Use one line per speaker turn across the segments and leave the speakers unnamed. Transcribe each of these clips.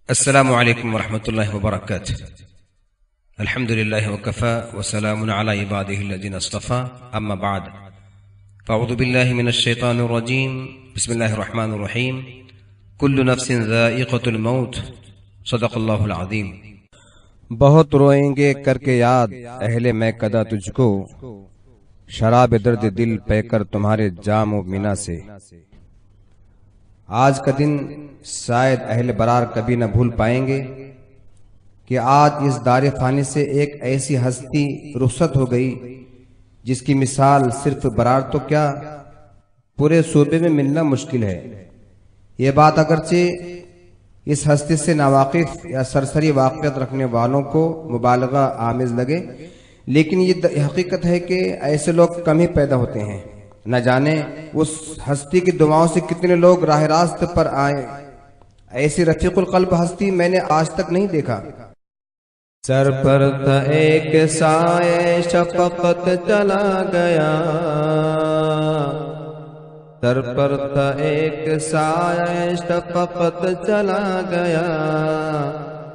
السلام علیکم ورحمۃ اللہ وبرکاتہ۔ الحمد للہ وکفی وسلام علی عبادہ الذین اصطفی، اما بعد فاعوذ باللہ من الشیطان الرجیم، بسم اللہ الرحمن الرحیم۔ کل نفس ذائقۃ الموت، صدق اللہ العظیم۔
بہت روئیں گے کر کے یاد اہل میں قدا تجھ کو، شراب درد دل پے کر تمہارے جام و مینا سے۔ آج کا دن شاید اہل برار کبھی نہ بھول پائیں گے کہ آج اس دار فانی سے ایک ایسی ہستی رخصت ہو گئی جس کی مثال صرف برار تو کیا پورے صوبے میں ملنا مشکل ہے۔ یہ بات اگرچہ اس ہستی سے ناواقف یا سرسری واقفیت رکھنے والوں کو مبالغہ آمیز لگے، لیکن یہ حقیقت ہے کہ ایسے لوگ کم ہی پیدا ہوتے ہیں۔ نہ جانے اس ہستی کی دعاؤں سے کتنے لوگ راہ راست پر آئے۔ ایسی رفیق القلب ہستی میں نے آج تک نہیں دیکھا۔
سر پر تھا ایک سایہ شفقت چلا گیا، سر پر تھا ایک سایہ شفقت چلا گیا،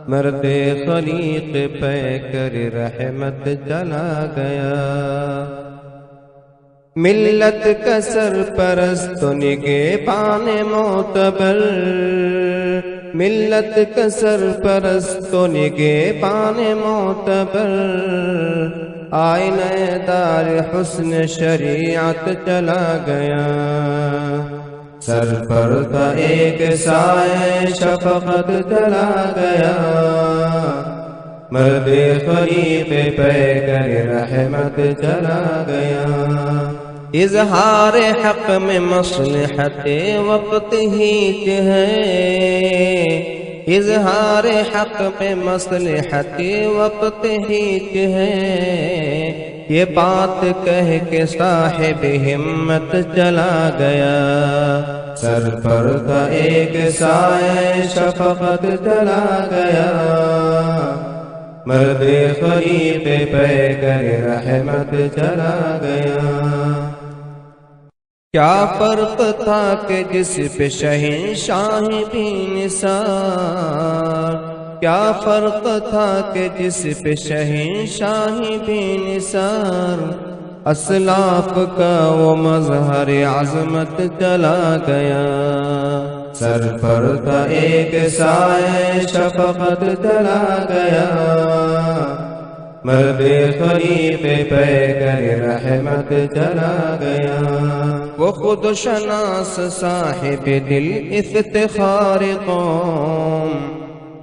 مرد خلیق پہ کر رحمت چلا گیا۔ ملت کا سرپرست نگہبان معتبر، ملت کا سرپرست نگہبان معتبر، آئینہ دار حسن شریعت چلا گیا۔ سر پر تھا ایک سایہ شفقت چلا گیا، مرد خلیق پہ کر رحمت چلا گیا۔ اظہار حق میں مصلحت وقت ہی ہے، اظہار حق میں مصلحت وقت ہی ہے، یہ بات کہہ کے صاحب ہمت چلا گیا۔ سر پر تھا ایک سایہ شفقت چلا گیا، مرد خلیق پہ کر رحمت چلا گیا۔ کیا فرق تھا کہ جس پہ شہنشاہ بھی نثار، کیا فرق تھا کہ جس پہ شہنشاہ بھی نثار، اسلاف کا وہ مظہر عظمت چلا گیا۔ سر پر تھا ایک سایہ شفقت چلا گیا، مرد خلیق پہ کر رحمت چلا گیا۔ وہ خود شناس صاحب دل افتخار قوم،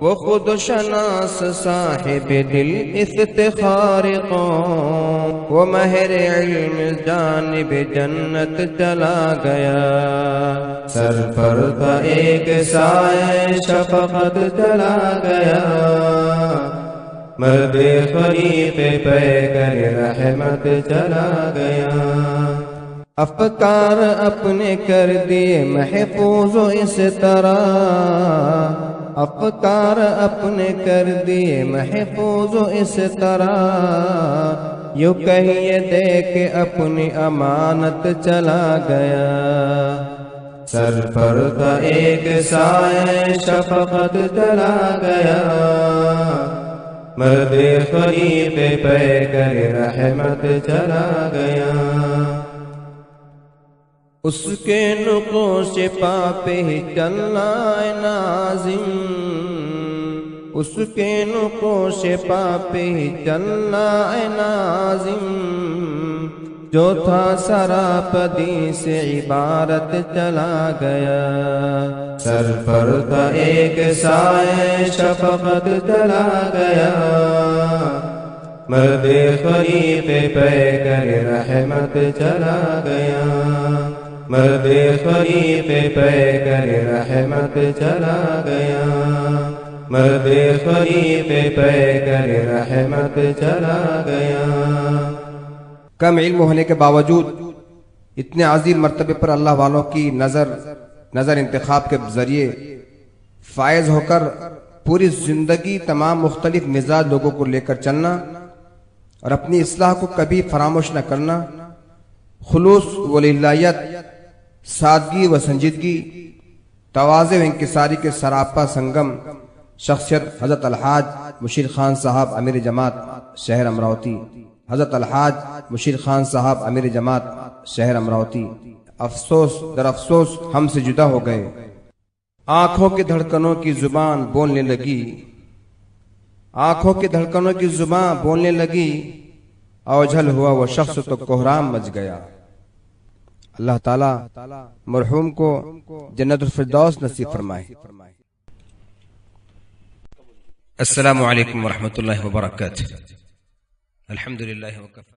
وہ خود شناس صاحب دل افتخار قوم، وہ ماہر علم جانب جنت چلا گیا۔ سر پر تھا ایک سایہ شفقت چلا گیا، مرد خلیق پہ کر رحمت چلا گیا۔ افکار اپنے کر دیے محفوظ اس طرح، افکار اپنے کر دیے محفوظ اس طرح، یوں کہیے دے کہ اپنی امانت چلا گیا۔ سر پر تھا ایک سایہ شفقت چلا گیا، مرد خلیق پہ کر رحمت چلا گیا۔ اس کے نقوش پا پہ چلنا اے ناظم، اس کے نقوش پا پہ چلنا اے ناظم، جو تھا سراپدی سے عبارت چلا گیا۔ سر پر تھا ایک سایہ شفقت چلا گیا، مرد خلیق پہ کر رحمت چلا گیا، مرد خلیق پہ کر رحمت چلا گیا، مرد خلیق پہ کر رحمت چلا گیا۔
کم علم ہونے کے باوجود اتنے عظیم مرتبے پر اللہ والوں کی نظر انتخاب کے ذریعے فائز ہو کر پوری زندگی تمام مختلف مزاج لوگوں کو لے کر چلنا اور اپنی اصلاح کو کبھی فراموش نہ کرنا، خلوص و للہیت، سادگی و سنجیدگی، تواضع و انکساری کے سراپا سنگم شخصیت حضرت الحاج مشیر خان صاحب امیر جماعت شہر امراوتی، حضرت الحاج مشیر خان صاحب امیر جماعت شہر امراوتی افسوس در افسوس ہم سے جدا ہو گئے۔ آنکھوں کی دھڑکنوں کی زبان بولنے لگی، آنکھوں کی دھڑکنوں کی زبان بولنے لگی، اوجھل ہوا وہ شخص تو کوہرام مچ گیا۔ اللہ تعالی مرحوم کو جنت الفردوس نصیب فرمائے۔
السلام علیکم ورحمۃ اللہ وبرکاتہ۔ الحمد للہ وکفى